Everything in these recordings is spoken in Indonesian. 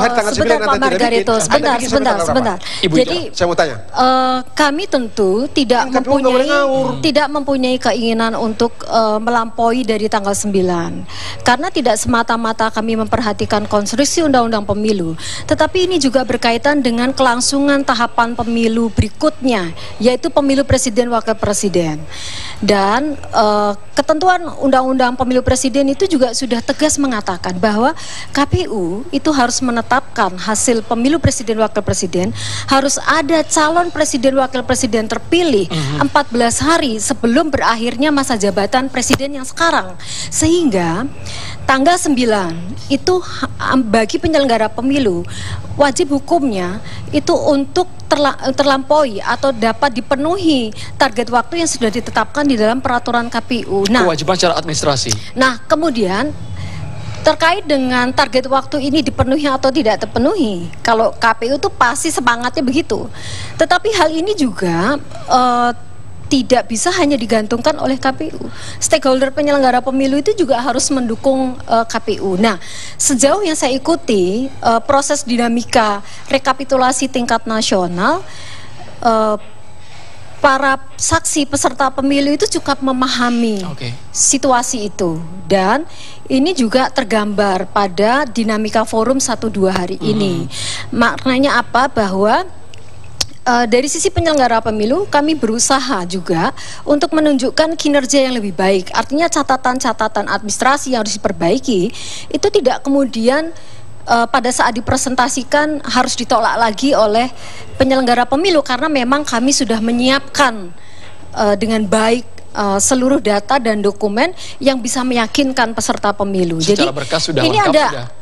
hari tanggal 9 sebentar Pak Margarito, sebentar. Jadi saya mau tanya. Kami tentu tidak mempunyai keinginan untuk melampaui dari tanggal 9. Karena tidak semata-mata kami memperhatikan konstruksi undang-undang pemilu, tetapi ini juga berkaitan dengan kelangsungan tahapan pemilu berikutnya, yaitu pemilu presiden wakil presiden. Dan ketentuan undang-undang pemilu presiden itu juga sudah tegas mengatakan bahwa KPU itu harus menetapkan hasil pemilu presiden wakil presiden, harus ada calon presiden wakil presiden terpilih 14 hari sebelum berakhirnya masa jabatan presiden yang sekarang. Sehingga tanggal 9 itu bagi penyelenggara pemilu wajib hukumnya itu untuk terlampaui atau dapat dipenuhi target waktu yang sudah ditetapkan di dalam peraturan KPU. Nah, kewajiban secara administrasi. Nah, kemudian terkait dengan target waktu ini dipenuhi atau tidak terpenuhi, kalau KPU itu pasti semangatnya begitu. Tetapi hal ini juga tidak bisa hanya digantungkan oleh KPU. Stakeholder penyelenggara pemilu itu juga harus mendukung KPU. Nah, sejauh yang saya ikuti proses dinamika rekapitulasi tingkat nasional, para saksi peserta pemilu itu cukup memahami situasi itu, dan ini juga tergambar pada dinamika forum 1-2 hari ini. Maknanya apa? Bahwa dari sisi penyelenggara pemilu kami berusaha juga untuk menunjukkan kinerja yang lebih baik. Artinya catatan-catatan administrasi yang harus diperbaiki itu tidak kemudian pada saat dipresentasikan harus ditolak lagi oleh penyelenggara pemilu, karena memang kami sudah menyiapkan dengan baik seluruh data dan dokumen yang bisa meyakinkan peserta pemilu. Jadi ini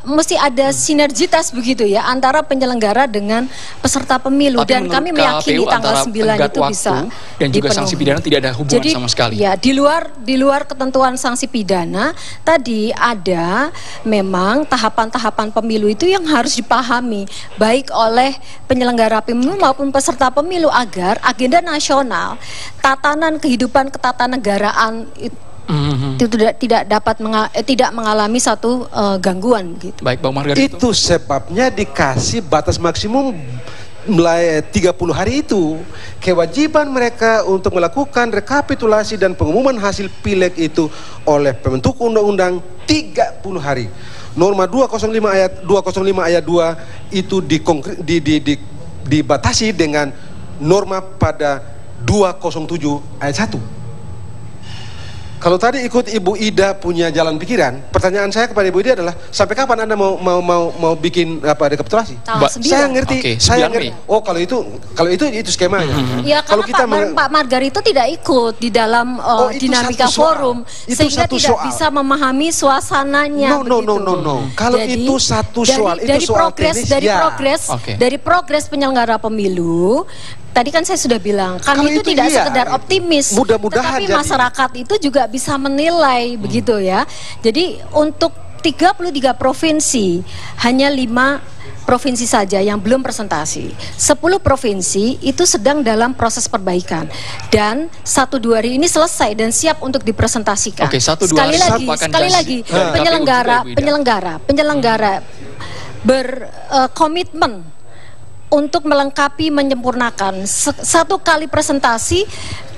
mesti ada sinergitas begitu ya antara penyelenggara dengan peserta pemilu. Tapi dan kami meyakini tanggal 9 itu bisa dan juga sanksi pidana tidak ada hubungan sama sekali. Ya, di luar ketentuan sanksi pidana tadi ada memang tahapan-tahapan pemilu itu yang harus dipahami baik oleh penyelenggara pemilu maupun peserta pemilu agar agenda nasional, tatanan kehidupan ketatanegaraan itu tidak mengalami satu gangguan gitu. Baik, Bang Margarito. Itu sebabnya dikasih batas maksimum mulai 30 hari itu. Kewajiban mereka untuk melakukan rekapitulasi dan pengumuman hasil pileg itu oleh pembentuk undang-undang 30 hari. Norma 205 ayat 2 itu dibatasi dengan norma pada 207 ayat 1. Kalau tadi ikut Ibu Ida punya jalan pikiran, pertanyaan saya kepada Ibu Ida adalah sampai kapan Anda mau bikin rekapitulasi? Saya ngerti, saya ngerti. Oh, kalau itu skemanya. Ya, karena Pak Margarito tidak ikut di dalam dinamika forum, sehingga tidak bisa memahami suasananya. No. Kalau jadi, itu satu soal, itu soal teknis. Dari progres penyelenggara pemilu. Tadi kan saya sudah bilang, kami itu tidak sekedar optimis, tetapi masyarakat itu juga bisa menilai begitu ya. Jadi untuk 33 provinsi, hanya 5 provinsi saja yang belum presentasi. 10 provinsi itu sedang dalam proses perbaikan. Dan 1-2 hari ini selesai dan siap untuk dipresentasikan. Sekali lagi, penyelenggara berkomitmen untuk melengkapi, menyempurnakan. Satu kali presentasi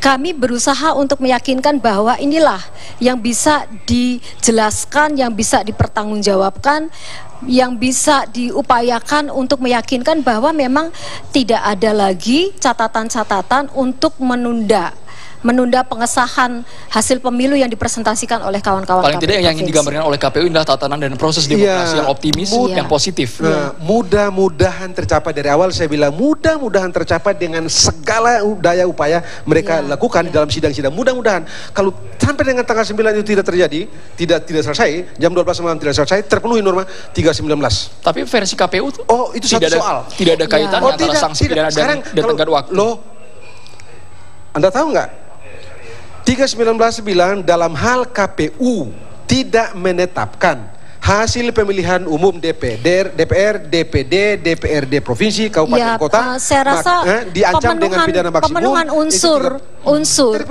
kami berusaha untuk meyakinkan bahwa inilah yang bisa dijelaskan, yang bisa dipertanggungjawabkan, yang bisa diupayakan untuk meyakinkan bahwa memang tidak ada lagi catatan-catatan untuk menunda pengesahan hasil pemilu yang dipresentasikan oleh kawan-kawan. Paling tidak yang ingin digambarkan oleh KPU adalah tatanan dan proses demokrasi yang optimis, yang positif. Mudah-mudahan tercapai dari awal. Saya bilang mudah-mudahan tercapai dengan segala daya upaya mereka lakukan di dalam sidang-sidang. Mudah-mudahan kalau sampai dengan tanggal 9 itu tidak terjadi, tidak selesai, jam 12 malam tidak selesai, terpenuhi norma 319. Tapi versi KPU itu satu soal. Tidak ada kaitannya antara sanksi pidana dan tenggat waktu. Anda tahu nggak? 319 bilang dalam hal KPU tidak menetapkan hasil pemilihan umum DPR, DPD, DPRD provinsi, kabupaten, kota, saya rasa diancam dengan pidana maksimum. Pemenuhan unsur unsur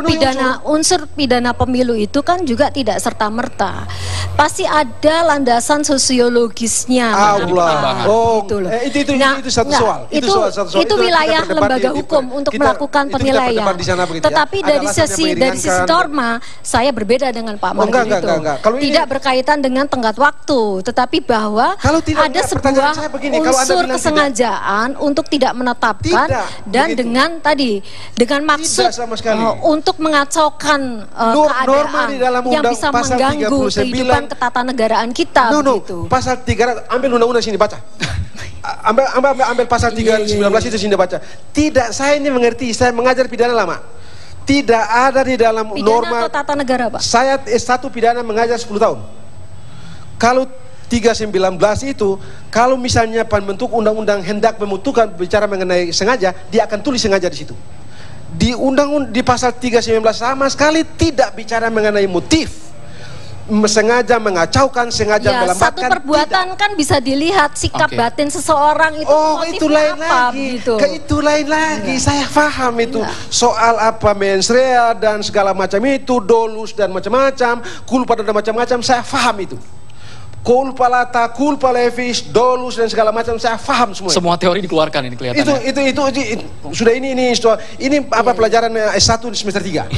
pidana pemilu itu kan juga tidak serta-merta. Pasti ada landasan sosiologisnya. Itu satu soal. Itu wilayah lembaga hukum untuk melakukan penilaian. Tetapi dari sisi norma, saya berbeda dengan Pak Marga itu. Tidak berkaitan dengan tenggat waktu, tetapi bahwa ada sebuah unsur kesengajaan untuk tidak menetapkan dan dengan maksud untuk mengacaukan keadaan yang bisa mengganggu kehidupan ketatanegaraan kita. Pasal 300, ambil undang-undang sini baca. ambil pasal 319 itu sini baca. Tidak, saya ini mengerti, saya mengajar pidana lama. Tidak ada di dalam norma atau tata negara, Pak. Saya S1 pidana mengajar 10 tahun. Kalau 319 itu, kalau misalnya pembentuk undang-undang hendak membutuhkan bicara mengenai sengaja, dia akan tulis sengaja di situ. Di di pasal 319 sama sekali tidak bicara mengenai motif. Sengaja mengacaukan, sengaja melambatkan. Satu perbuatan kan bisa dilihat sikap batin seseorang itu motifnya itu lain apa, lagi. Gitu. Itu lain lagi. Saya paham itu. Soal apa mens rea dan segala macam itu, dolus dan macam-macam, culpa dan macam-macam, saya paham itu. Culpa lata, culpa levis, dolus dan segala macam, saya paham semua. Semua teori dikeluarkan ini kelihatannya. Itu sudah ini apa pelajaran S1 semester 3.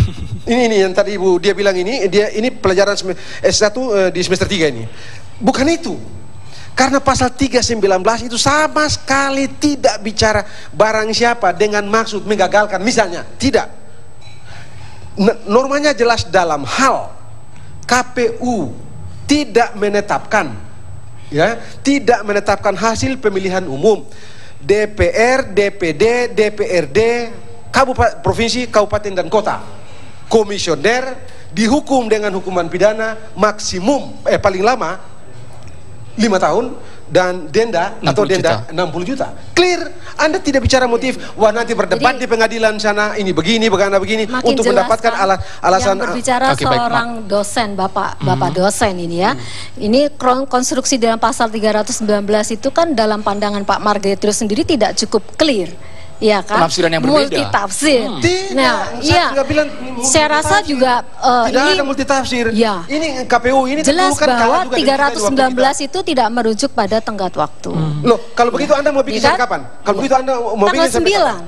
Ini yang tadi Ibu dia bilang ini pelajaran S1 di semester 3 ini. Bukan itu. Karena pasal 319 itu sama sekali tidak bicara barang siapa dengan maksud menggagalkan misalnya. Tidak. Normanya jelas dalam hal KPU tidak menetapkan hasil pemilihan umum, DPR, DPD, DPRD, provinsi, kabupaten dan kota, komisioner dihukum dengan hukuman pidana maksimum paling lama 5 tahun dan denda 60 juta. Clear. Anda tidak bicara motif. Wah, nanti berdebat di pengadilan sana ini begini untuk mendapatkan alasan. Yang berbicara seorang dosen, Bapak dosen ini ya. Ini konstruksi dalam pasal 319 itu kan dalam pandangan Pak Marga itu sendiri tidak cukup clear. Ya kan? Penafsiran yang berbeda. Multitafsir. Nah, saya rasa juga tidak ada multitafsir. Ya. Ini KPU ini jelas bahwa 319 itu tidak merujuk pada tenggat waktu. Loh, kalau begitu Anda mau bikin kapan? Kalau begitu Anda mau bikin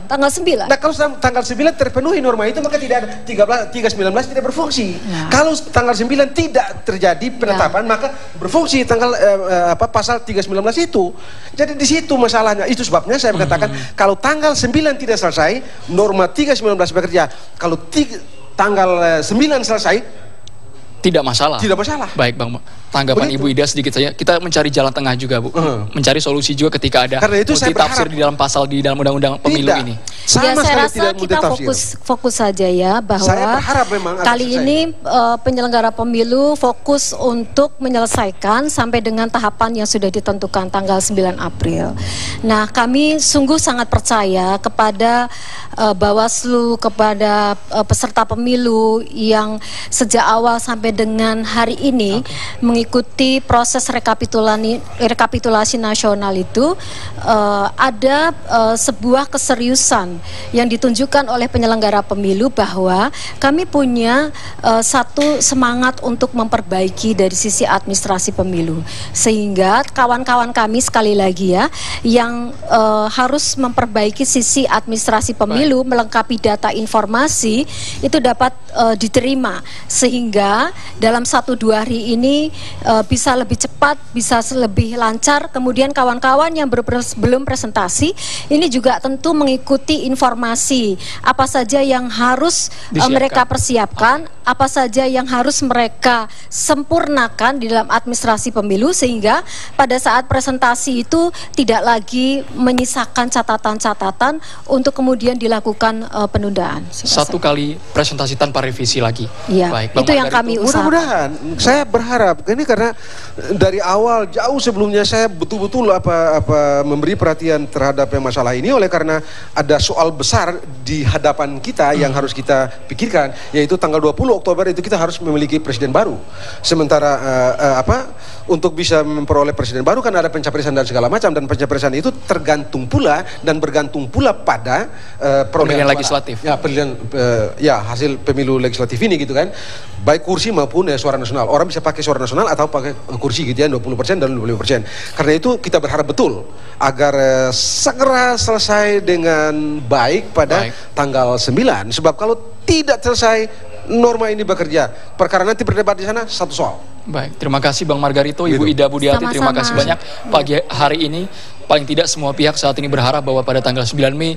tanggal 9. Nah, kalau tanggal 9 terpenuhi norma itu maka tidak ada 319 tidak berfungsi. Kalau tanggal 9 tidak terjadi penetapan maka berfungsi tanggal pasal 319 itu. Jadi di situ masalahnya. Itu sebabnya saya mengatakan kalau tanggal 9 tidak selesai, norma 319 bekerja. Kalau tanggal 9 selesai, tidak masalah. Tidak masalah. Baik, Bang. Tanggapan Ibu Ida sedikit saja. Kita mencari jalan tengah juga, Bu. Mencari solusi juga ketika ada multitafsir di dalam pasal di dalam undang-undang pemilu ini. Saya rasa kita fokus saja ya bahwa kali ini penyelenggara pemilu fokus untuk menyelesaikan sampai dengan tahapan yang sudah ditentukan tanggal 9 April. Nah, kami sungguh sangat percaya kepada Bawaslu, kepada peserta pemilu yang sejak awal sampai dengan hari ini mengikuti proses rekapitulasi nasional itu ada sebuah keseriusan yang ditunjukkan oleh penyelenggara pemilu bahwa kami punya satu semangat untuk memperbaiki dari sisi administrasi pemilu, sehingga kawan-kawan kami sekali lagi ya yang harus memperbaiki sisi administrasi pemilu, melengkapi data informasi itu dapat diterima, sehingga dalam 1-2 hari ini bisa lebih cepat, bisa lebih lancar. Kemudian kawan-kawan yang belum presentasi ini juga tentu mengikuti informasi apa saja yang harus mereka persiapkan, apa saja yang harus mereka sempurnakan di dalam administrasi pemilu, sehingga pada saat presentasi itu tidak lagi menyisakan catatan-catatan untuk kemudian dilakukan penundaan. Satu kali presentasi tanpa revisi lagi. Ya, baik, itu yang kami usahakan. Mudah-mudahan, saya berharap ini karena dari awal jauh sebelumnya saya betul-betul memberi perhatian terhadap masalah ini oleh karena ada soal besar di hadapan kita yang harus kita pikirkan, yaitu tanggal 20 Oktober itu kita harus memiliki presiden baru. Sementara untuk bisa memperoleh presiden baru kan ada pencapresan dan segala macam, dan pencapresan itu tergantung pula dan bergantung pula pada pemilihan legislatif. Ya, hasil pemilu legislatif ini gitu kan. Baik kursi maupun suara nasional. Orang bisa pakai suara nasional atau pakai kursi gitu ya, 20% dan 25%. Karena itu kita berharap betul agar segera selesai dengan baik pada tanggal 9. Sebab kalau tidak selesai norma ini bekerja, perkara nanti berdebat di sana satu soal. Baik, terima kasih Bang Margarito, Ibu Ida Budiati, terima kasih banyak. Pagi hari ini paling tidak semua pihak saat ini berharap bahwa pada tanggal 9 Mei